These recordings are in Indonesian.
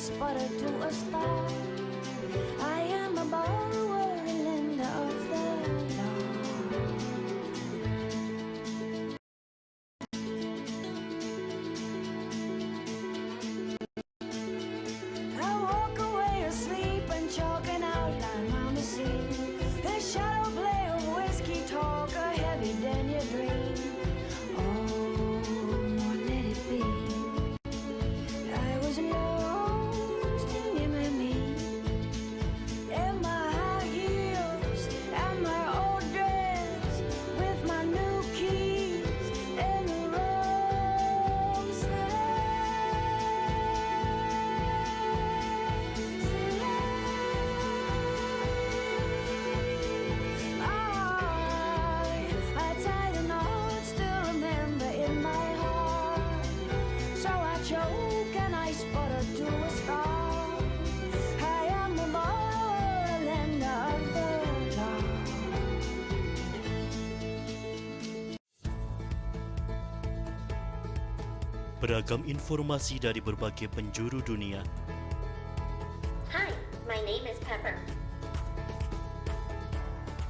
sputter to a star. I am a borrower and lender of the law. I walk away asleep and chalk an outline on the scene. The shadow play of whiskey talk, a heavy than your dream. Oh, Lord, let it be. I was lost in him and me. And my high heels and my old dress, with my new keys and the roses. I tied a knot, still remember in my heart. So I choke and I sputter to a star. I am the borrower, lender of the law. Beragam informasi dari berbagai penjuru dunia. Hi, my name is Pepper.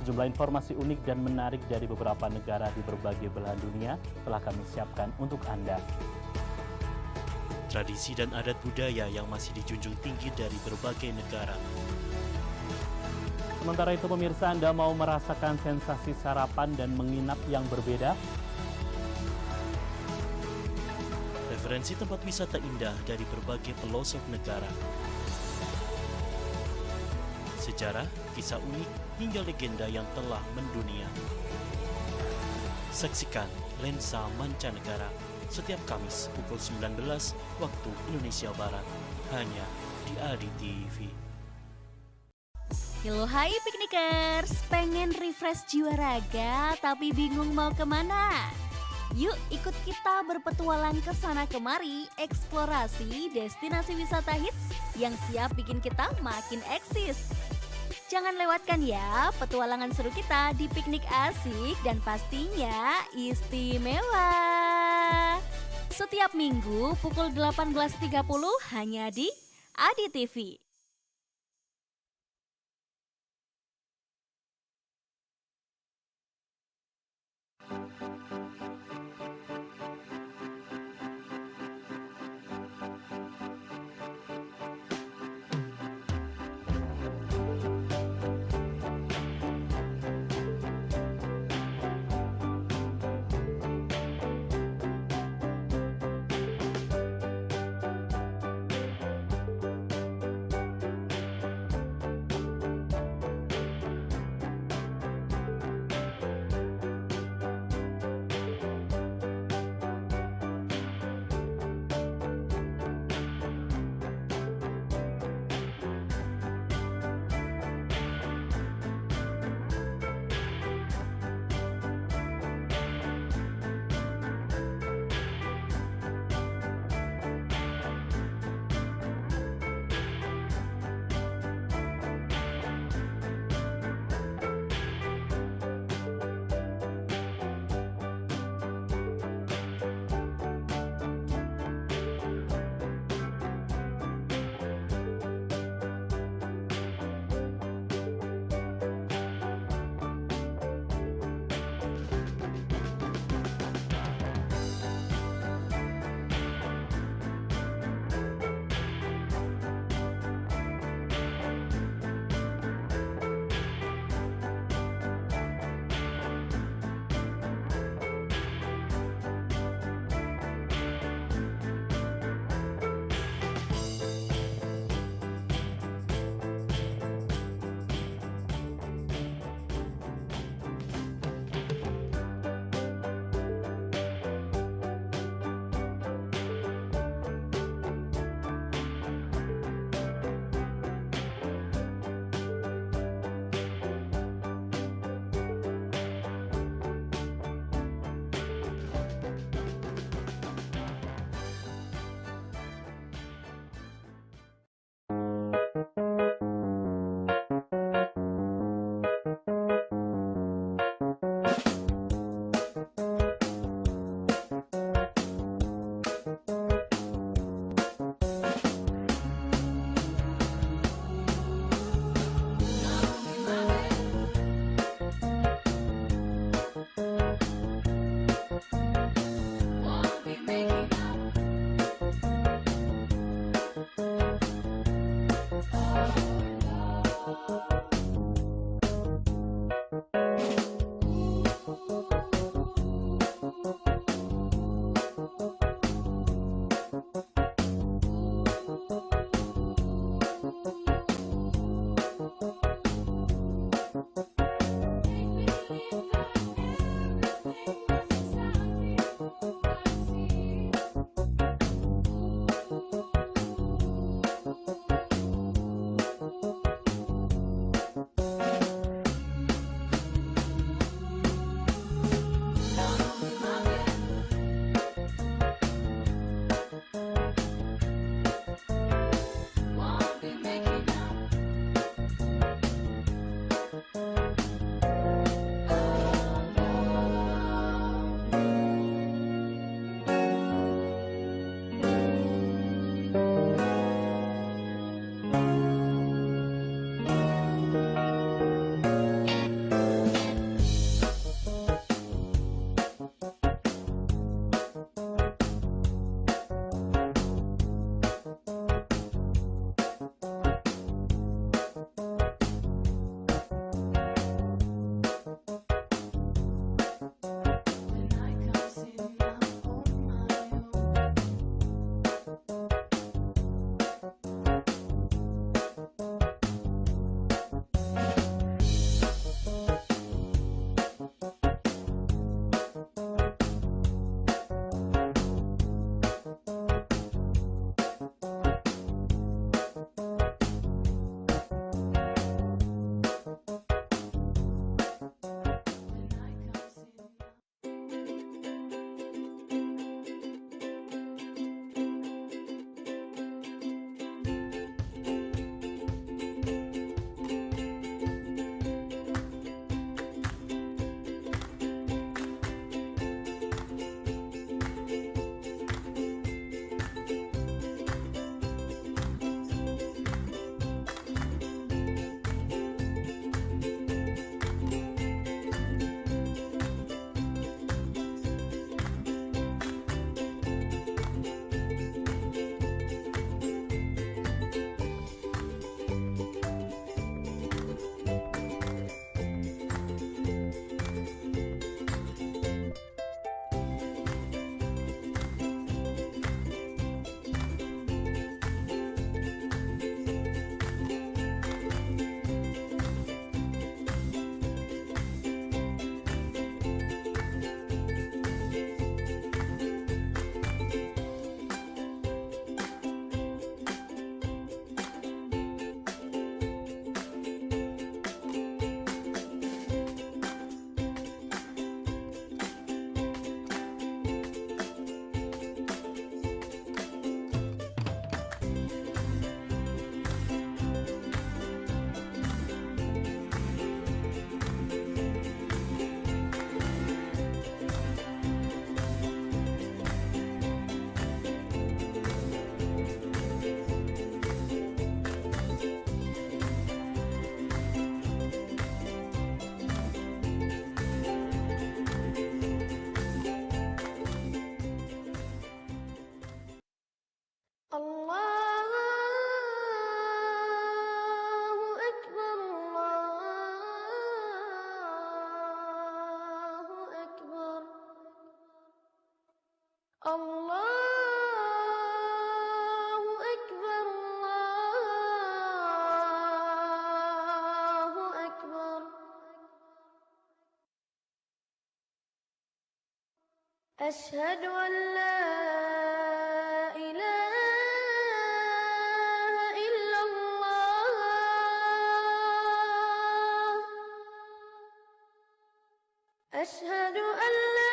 Sejumlah informasi unik dan menarik dari beberapa negara di berbagai belahan dunia telah kami siapkan untuk Anda. Tradisi dan adat budaya yang masih dijunjung tinggi dari berbagai negara. Sementara itu pemirsa, Anda mau merasakan sensasi sarapan dan menginap yang berbeda? Referensi tempat wisata indah dari berbagai pelosok negara. Sejarah, kisah unik, hingga legenda yang telah mendunia. Saksikan Lensa Mancanegara setiap Kamis pukul 19 waktu Indonesia Barat, hanya di ADI TV. Halo hai piknikers, pengen refresh jiwa raga tapi bingung mau kemana? Yuk ikut kita berpetualang ke sana kemari, eksplorasi destinasi wisata hits yang siap bikin kita makin eksis. Jangan lewatkan ya petualangan seru kita di piknik asik dan pastinya istimewa. Setiap minggu pukul 18.30 hanya di ADI TV. Allahu Akbar, Allahu Akbar. Ashhadu an la ilaha illallah. Ashhadu an la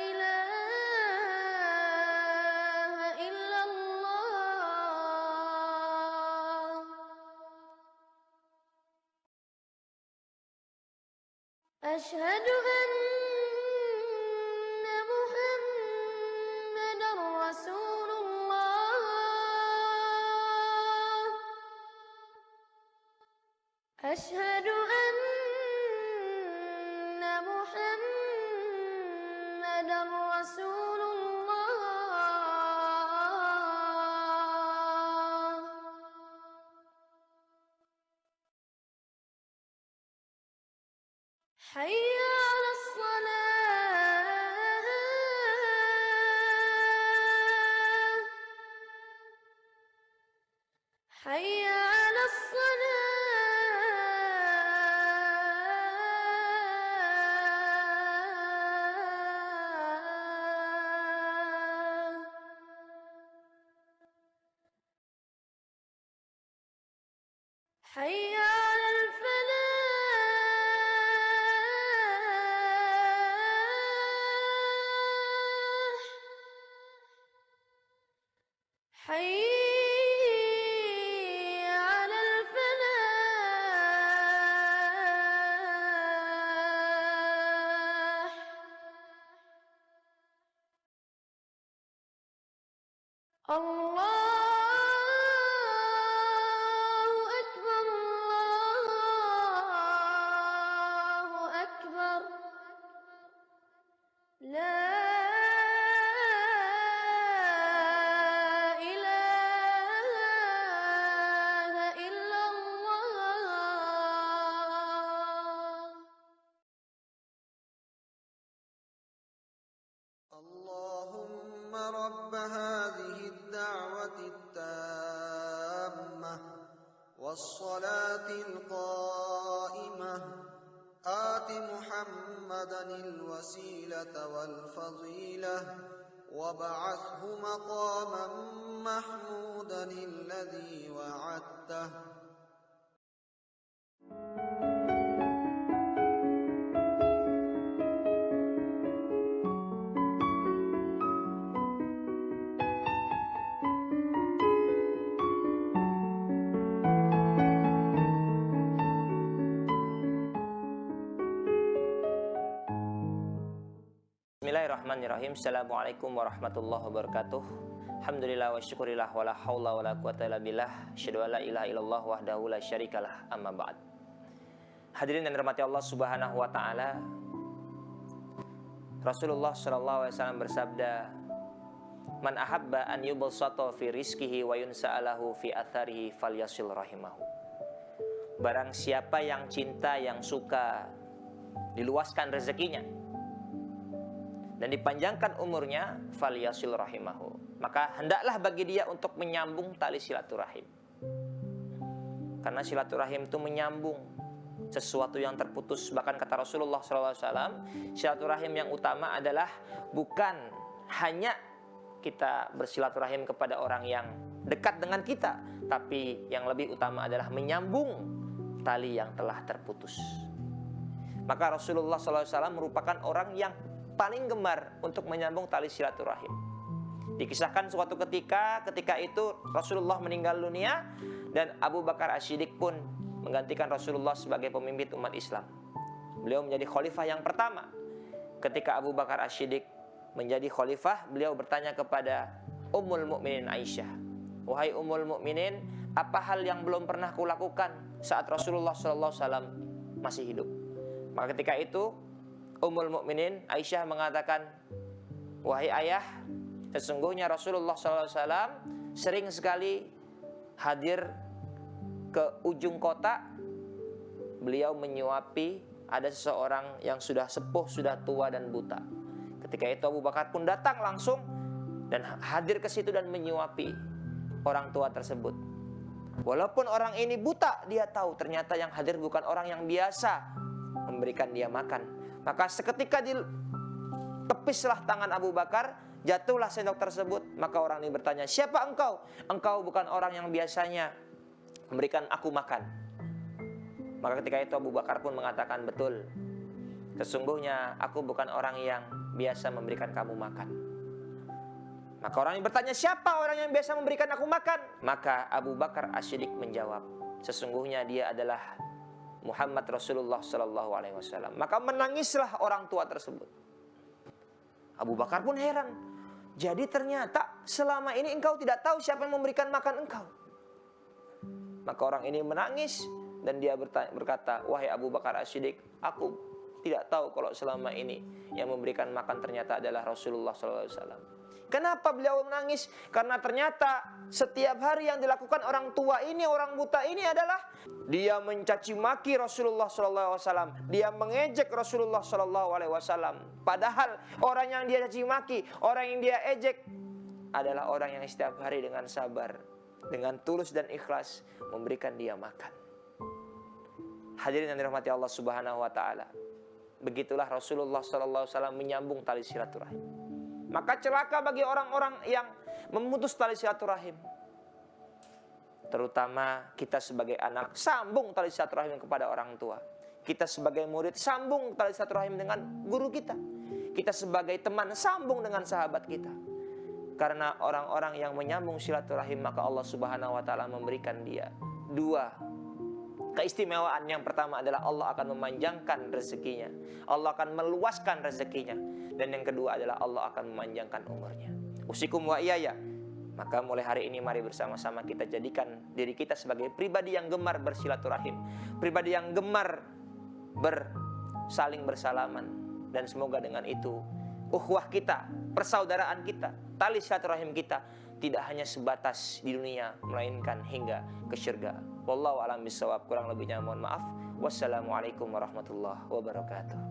ilaha illallah. Ashhadu anna Muhammadar Rasulullah. Ashhadu anna Muhammadar Rasulullah. Hayya 'alas salah. Hayya 'alas salah. Hayya 'alal falah. Hayya 'alal falah. Allahu Akbar, Allahu Akbar. La ilaha illallah. اللهم رب هذه الدعوة التامة والصلاة القائمة آت محمدا الوسيلة والفضيلة وابعثه مقاما محمودا الذي وعدته. Bismillahirrahmanirrahim. Assalamualaikum warahmatullahi wabarakatuh. Alhamdulillah wa syukurillah wa la hawla wa la quwata illa billah. Asyhadu an la ilaha illallah wahdahu la syarikalah. Amma ba'd. Hadirin dan dirahmati Allah Subhanahu wa taala. Rasulullah sallallahu alaihi wasallam bersabda, "Man ahabba an yubsata fi rizqihi wa yunsa'alahu fi atharihi falyasil rahimahu." Barang siapa yang cinta, yang suka diluaskan rezekinya dan dipanjangkan umurnya, falyasil rahimahu, maka hendaklah bagi dia untuk menyambung tali silaturahim. Karena silaturahim itu menyambung sesuatu yang terputus. Bahkan kata Rasulullah SAW, silaturahim yang utama adalah bukan hanya kita bersilaturahim kepada orang yang dekat dengan kita, tapi yang lebih utama adalah menyambung tali yang telah terputus. Maka Rasulullah SAW merupakan orang yang paling gemar untuk menyambung tali silaturahim. Dikisahkan suatu ketika itu Rasulullah meninggal dunia dan Abu Bakar As-Siddiq pun menggantikan Rasulullah sebagai pemimpin umat Islam. Beliau menjadi khalifah yang pertama. Ketika Abu Bakar As-Siddiq menjadi khalifah, beliau bertanya kepada Ummul Mukminin Aisyah, "Wahai Ummul Mukminin, apa hal yang belum pernah kulakukan saat Rasulullah SAW masih hidup?" Maka ketika itu Ummul Mukminin Aisyah mengatakan, "Wahai ayah, sesungguhnya Rasulullah SAW sering sekali hadir ke ujung kota. Beliau menyuapi ada seseorang yang sudah sepuh, sudah tua dan buta. Ketika itu Abu Bakar pun datang langsung dan hadir ke situ dan menyuapi orang tua tersebut. Walaupun orang ini buta, dia tahu ternyata yang hadir bukan orang yang biasa memberikan dia makan. Maka seketika ditepislah tangan Abu Bakar, jatuhlah sendok tersebut. Maka orang ini bertanya, siapa engkau? Engkau bukan orang yang biasanya memberikan aku makan. Maka ketika itu Abu Bakar pun mengatakan, betul, sesungguhnya aku bukan orang yang biasa memberikan kamu makan. Maka orang ini bertanya, siapa orang yang biasa memberikan aku makan? Maka Abu Bakar As-Siddiq menjawab, sesungguhnya dia adalah Muhammad Rasulullah SAW. Maka menangislah orang tua tersebut. Abu Bakar pun heran. Jadi ternyata selama ini engkau tidak tahu siapa yang memberikan makan engkau. Maka orang ini menangis dan dia berkata, wahai Abu Bakar As-Siddiq, aku tidak tahu kalau selama ini yang memberikan makan ternyata adalah Rasulullah SAW. Kenapa beliau menangis? Karena ternyata setiap hari yang dilakukan orang tua ini, orang buta ini adalah dia mencaci maki Rasulullah SAW, dia mengejek Rasulullah SAW. Padahal orang yang dia caci maki, orang yang dia ejek adalah orang yang setiap hari dengan sabar, dengan tulus dan ikhlas memberikan dia makan. Hadirin yang dirahmati Allah Subhanahu wa taala. Begitulah Rasulullah SAW menyambung tali silaturahim. Maka celaka bagi orang-orang yang memutus tali silaturahim. Terutama kita sebagai anak, sambung tali silaturahim kepada orang tua. Kita sebagai murid, sambung tali silaturahim dengan guru kita. Kita sebagai teman, sambung dengan sahabat kita. Karena orang-orang yang menyambung silaturahim, maka Allah Subhanahu wa taala memberikan dia dua keistimewaan. Yang pertama adalah Allah akan memanjangkan rezekinya, Allah akan meluaskan rezekinya. Dan yang kedua adalah Allah akan memanjangkan umurnya. Usikum wa iyaya. Maka mulai hari ini mari bersama-sama kita jadikan diri kita sebagai pribadi yang gemar bersilaturahim, pribadi yang gemar saling bersalaman. Dan semoga dengan itu ukhuwah kita, persaudaraan kita, tali silaturahim kita tidak hanya sebatas di dunia, melainkan hingga ke syurga. Wallahu a'lam bishawab. Kurang lebihnya mohon maaf. Wassalamualaikum warahmatullahi wabarakatuh.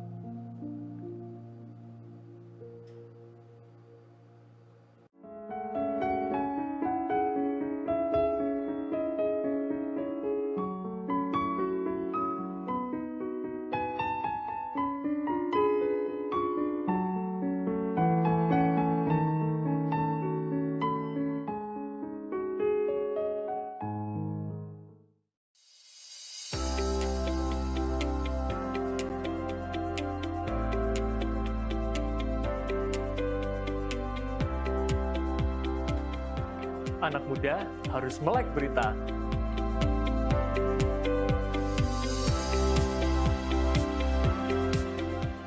Anak muda harus melek berita.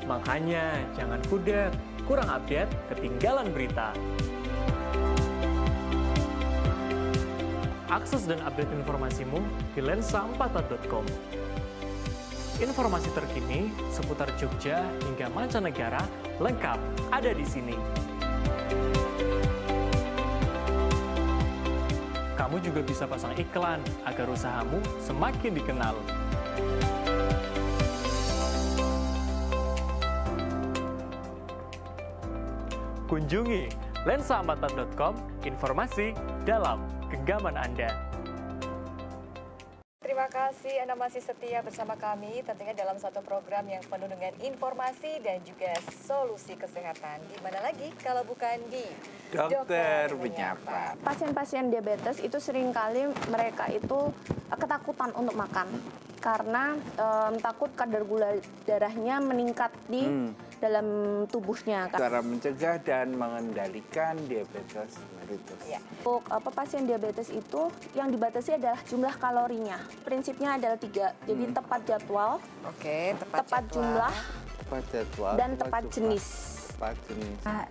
Makanya jangan kudet, kurang update, ketinggalan berita. Akses dan update informasimu di lensa4.com. Informasi terkini seputar Jogja hingga mancanegara lengkap ada di sini. Kamu juga bisa pasang iklan agar usahamu semakin dikenal. Kunjungi lensa4.com, informasi dalam genggaman Anda. Terima kasih Anda masih setia bersama kami tentunya dalam satu program yang penuh dengan informasi dan juga solusi kesehatan. Di mana lagi kalau bukan di Dokter Menyapa. Pasien-pasien diabetes itu seringkali mereka itu ketakutan untuk makan karena takut kadar gula darahnya meningkat di dalam tubuhnya. Cara mencegah dan mengendalikan diabetes mellitus. Ya. Untuk pasien diabetes itu yang dibatasi adalah jumlah kalorinya. Prinsipnya adalah 3. Jadi tepat jadwal, tepat jumlah, dan tepat jenis.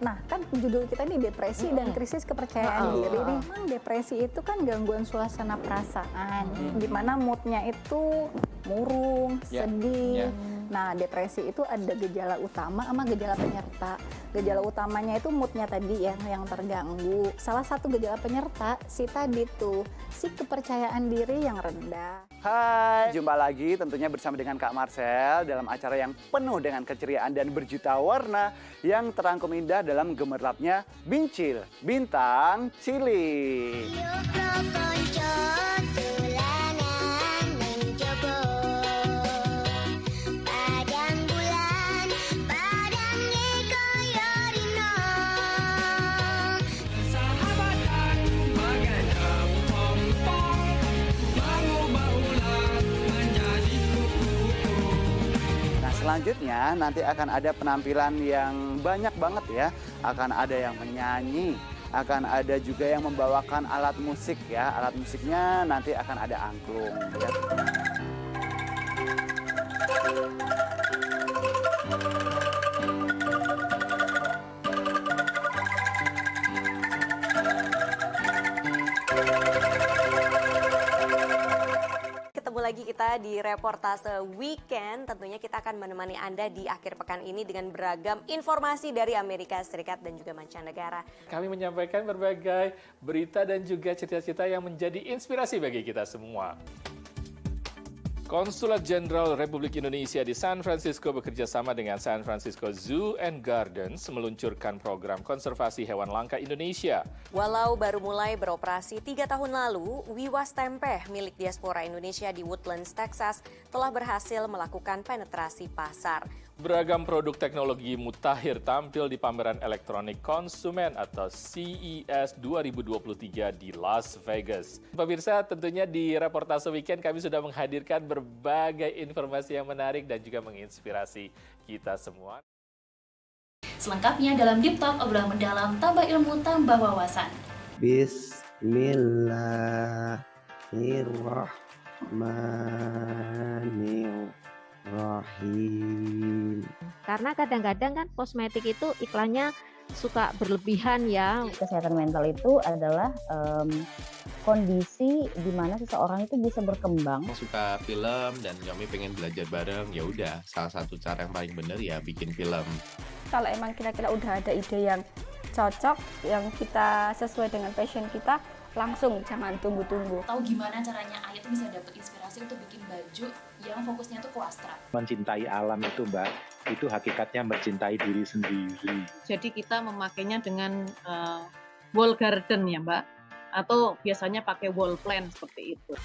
Nah, kan judul kita ini depresi dan krisis kepercayaan diri. Memang depresi itu kan gangguan suasana perasaan, di mana moodnya itu murung, sedih, Nah, depresi itu ada gejala utama sama gejala penyerta. Gejala utamanya itu moodnya tadi ya yang terganggu. Salah satu gejala penyerta si tadi tuh si kepercayaan diri yang rendah. Hai, jumpa lagi tentunya bersama dengan Kak Marcel dalam acara yang penuh dengan keceriaan dan berjuta warna yang terangkum indah dalam gemerlapnya Bincil Bintang Cilik. Selanjutnya nanti akan ada penampilan yang banyak banget ya. Akan ada yang menyanyi, akan ada juga yang membawakan alat musik ya. Alat musiknya nanti akan ada angklung ya. Lagi kita di reportase weekend, tentunya kita akan menemani Anda di akhir pekan ini dengan beragam informasi dari Amerika Serikat dan juga mancanegara. Kami menyampaikan berbagai berita dan juga cerita-cerita yang menjadi inspirasi bagi kita semua. Konsulat Jenderal Republik Indonesia di San Francisco bekerja sama dengan San Francisco Zoo and Gardens meluncurkan program konservasi hewan langka Indonesia. Walau baru mulai beroperasi 3 tahun lalu, Wiwas Tempeh milik diaspora Indonesia di Woodlands, Texas telah berhasil melakukan penetrasi pasar. Beragam produk teknologi mutakhir tampil di pameran elektronik konsumen atau CES 2023 di Las Vegas. Pemirsa, tentunya di reportase weekend kami sudah menghadirkan berbagai informasi yang menarik dan juga menginspirasi kita semua. Selengkapnya dalam Deep Talk, obrolan mendalam, tambah ilmu, tambah wawasan. Bismillahirrahmanirrahim. Karena kadang-kadang kan kosmetik itu iklannya suka berlebihan ya. Kesehatan mental itu adalah kondisi di mana seseorang itu bisa berkembang. Suka film dan kami pengen belajar bareng, ya udah salah satu cara yang paling benar ya bikin film. Kalau emang kira-kira udah ada ide yang cocok, yang kita sesuai dengan passion kita, langsung, jangan tunggu-tunggu. Tahu gimana caranya Ayat bisa dapat inspirasi untuk bikin baju yang fokusnya tuh ke wastra. Mencintai alam itu Mbak, itu hakikatnya mencintai diri sendiri. Jadi kita memakainya dengan wall garden ya Mbak, atau biasanya pakai wall plant seperti itu.